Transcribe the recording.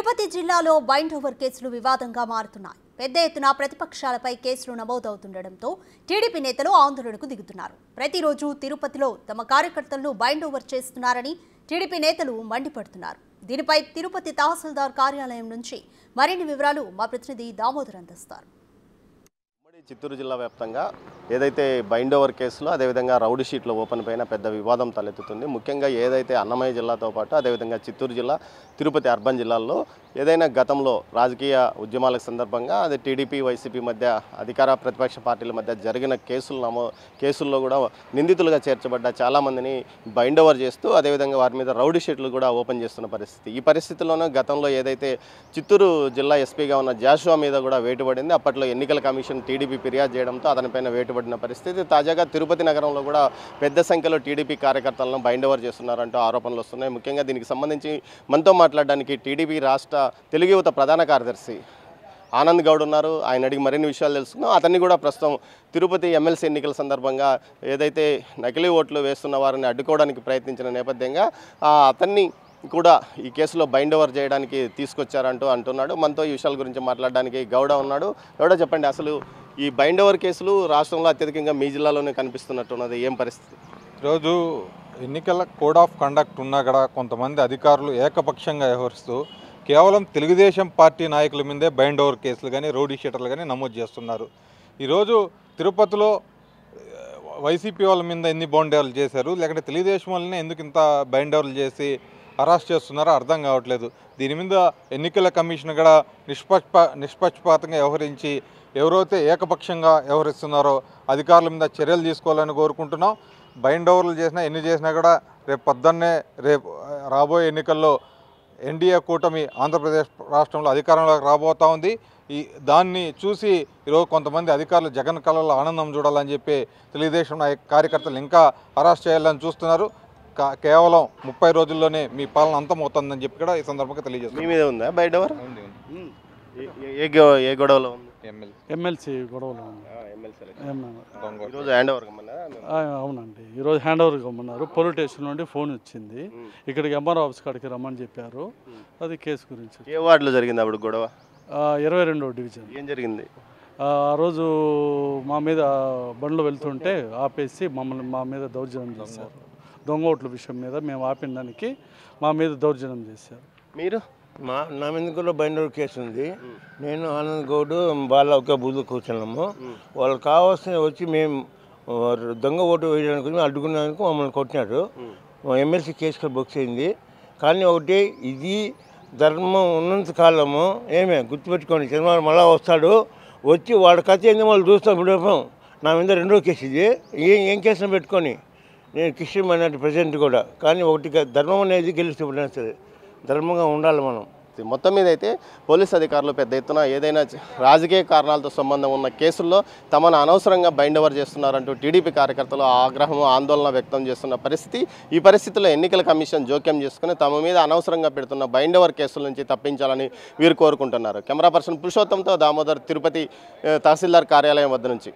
తిరుపతి జిల్లాలో bind over కేసులు వివాదంగా మారుతున్నాయి. పెద్ద ఎత్తున ప్రతిపక్షాలపై కేసులు నమోదవుతుండటంతో టీడీపీ నేతలు ఆందోళనకు దిగుతున్నారు. ప్రతిరోజు తిరుపతిలో తమ కార్యకర్తలను బైండ్ ఓవర్ చేస్తున్నారని టీడీపీ నేతలు మండిపడుతున్నారు. దీనిపై తిరుపతి తహసీల్దార్ కార్యాలయం నుంచి మరిన్ని వివరాలు మా ప్రతినిధి దామోదర్ అందిస్తారు. చిత్తూరు జిల్లా వ్యాప్తంగా ఏదైతే బైండ్ ఓవర్ కేసులో అదేవిధంగా రౌడీ షీట్లో ఓపెన్ పైన పెద్ద వివాదం తలెత్తుతుంది. ముఖ్యంగా ఏదైతే అన్నమయ్య జిల్లాతో పాటు అదేవిధంగా చిత్తూరు జిల్లా, తిరుపతి అర్బన్ జిల్లాల్లో ఏదైనా గతంలో రాజకీయ ఉద్యమాల సందర్భంగా అది టీడీపీ, వైసీపీ మధ్య అధికార ప్రతిపక్ష పార్టీల మధ్య జరిగిన కేసుల్లో కూడా నిందితులుగా చేర్చబడ్డ చాలామందిని బైండ్ ఓవర్ చేస్తూ అదేవిధంగా వారి మీద రౌడీ షీట్లు కూడా ఓపెన్ చేస్తున్న పరిస్థితి. ఈ పరిస్థితుల్లోనూ గతంలో ఏదైతే చిత్తూరు జిల్లా ఎస్పీగా ఉన్న జాషువా మీద కూడా వేటుపడింది. అప్పట్లో ఎన్నికల కమిషన్ టీడీపీ ఫిర్యాదు చేయడంతో అతనిపైన వేటుపడిన పరిస్థితి. తాజాగా తిరుపతి నగరంలో కూడా పెద్ద సంఖ్యలో టీడీపీ కార్యకర్తలను బైండ్ ఓవర్ చేస్తున్నారంటూ ఆరోపణలు వస్తున్నాయి. ముఖ్యంగా దీనికి సంబంధించి మనతో మాట్లాడడానికి టీడీపీ రాష్ట్ర తెలుగు యువత ప్రధాన కార్యదర్శి ఆనంద్ గౌడ్ ఉన్నారు. ఆయన అడిగి మరిన్ని విషయాలు తెలుసుకున్నాం. అతన్ని కూడా ప్రస్తుతం తిరుపతి ఎమ్మెల్సీ ఎన్నికల సందర్భంగా ఏదైతే నకిలీ ఓట్లు వేస్తున్న వారిని అడ్డుకోవడానికి ప్రయత్నించిన నేపథ్యంగా అతన్ని కూడా ఈ కేసులో బైండ్ ఓవర్ చేయడానికి తీసుకొచ్చారంటూ అంటున్నాడు. మనతో ఈ విషయాల గురించి మాట్లాడడానికి గౌడ ఉన్నాడు. గౌడ, చెప్పండి, అసలు ఈ బైండ్ ఓవర్ కేసులు రాష్ట్రంలో అత్యధికంగా మీ జిల్లాలోనే కనిపిస్తున్నట్టున్నది, ఏం పరిస్థితి? ఈరోజు ఎన్నికల కోడ్ ఆఫ్ కండక్ట్ ఉన్నా కూడా కొంతమంది అధికారులు ఏకపక్షంగా వ్యవహరిస్తూ కేవలం తెలుగుదేశం పార్టీ నాయకుల మీదే బైండ్ ఓవర్ కేసులు కానీ రౌడీ షీటర్లు కానీ నమోదు చేస్తున్నారు. ఈరోజు తిరుపతిలో వైసీపీ వాళ్ళ మీద ఎన్ని బైండ్ ఓవర్లు చేశారు, లేకపోతే తెలుగుదేశం వాళ్ళని ఎందుకు ఇంత బైండ్ ఓవర్లు చేసి అరెస్ట్ చేస్తున్నారో అర్థం కావట్లేదు. దీని మీద ఎన్నికల కమిషన్ కూడా నిష్పక్షపాతంగా వ్యవహరించి ఎవరైతే ఏకపక్షంగా వ్యవహరిస్తున్నారో అధికారుల మీద చర్యలు తీసుకోవాలని కోరుకుంటున్నాం. బైండ్ ఓవర్లు చేసినా ఎన్ని చేసినా కూడా రేపు రాబోయే ఎన్నికల్లో ఎన్డీఏ కూటమి ఆంధ్రప్రదేశ్ రాష్ట్రంలో అధికారంలోకి రాబోతూ ఉంది. దాన్ని చూసి ఈరోజు కొంతమంది అధికారులు జగన్ కళలో ఆనందం చూడాలని చెప్పి తెలుగుదేశం కార్యకర్తలు ఇంకా అరెస్ట్ చేయాలని చూస్తున్నారు. కేవలం 30 రోజుల్లోనే మీ పాలన అంతమవుతుందని చెప్పి కూడా ఈ సందర్భంగా తెలియజేస్తుంది. మీ మీద ఉందా బైండ్ ఓవర్? ఏ గొడవలో ఉంది? ఎమ్మెల్సీ గొడవలో ఉంది. ఈరోజు హ్యాండ్ ఓవర్ అవునండి, ఈరోజు హ్యాండ్ ఓవర్ కమ్మన్నారు. పోలీస్ స్టేషన్ నుండి ఫోన్ వచ్చింది, ఇక్కడికి ఎంఆర్ఓ ఆఫీస్ కాడికి రమ్మని చెప్పారు. అది కేసు గురించి. ఏ వార్డులో జరిగింది అప్పుడు గొడవ? 22వ డివిజన్. ఏం జరిగింది? ఆ రోజు మా మీద బండ్లు వెళ్తుంటే ఆపేసి మా మీద దౌర్జన్యం చేశారు. దొంగ ఓట్ల విషయం మీద మేము ఆపిన దానికి మా మీద దౌర్జన్యం చేశారు. మీరు? నా మీద కూడా బైండ్ ఓవర్ కేసు ఉంది. నేను ఆనంద్ గౌడ్ వాళ్ళ ఒక బూత్ కూర్చున్నాము. వాళ్ళు కావాల్సిన వచ్చి మేము దొంగ ఓటు వేయడానికి అడ్డుకున్నందుకు మమ్మల్ని కొట్టినారు. ఎమ్మెల్సీ కేసు బుక్ అయింది. కానీ ఒకటి, ఇది ధర్మం ఉన్నంత కాలము ఏమే గుర్తుపెట్టుకోండి, చంద్రబాబు మళ్ళా వస్తాడు, వచ్చి వాడి కథ ఏంది వాళ్ళు చూస్తాం. ఇప్పుడు నా మీద 2వ కేసు ఇది. ఏం కేసును పెట్టుకొని నేను క్రిస్టియన్ మైనారిటీ ప్రెసిడెంట్ కూడా. కానీ ఒకటి, ధర్మం అనేది గెలుస్తే సరే ధర్మంగా ఉండాలి మనం. మొత్తం మీద అయితే పోలీస్ అధికారులు పెద్ద ఎత్తున ఏదైనా రాజకీయ కారణాలతో సంబంధం ఉన్న కేసుల్లో తమను అనవసరంగా బైండ్ ఓవర్ చేస్తున్నారంటూ టీడీపీ కార్యకర్తలు ఆగ్రహం, ఆందోళన వ్యక్తం చేస్తున్న పరిస్థితి. ఈ పరిస్థితుల్లో ఎన్నికల కమిషన్ జోక్యం చేసుకుని తమ మీద అనవసరంగా పెడుతున్న బైండ్ ఓవర్ కేసుల నుంచి తప్పించాలని వీరు కోరుకుంటున్నారు. కెమెరా పర్సన్ పురుషోత్తంతో దామోదర్, తిరుపతి తహసీల్దార్ కార్యాలయం వద్ద నుంచి.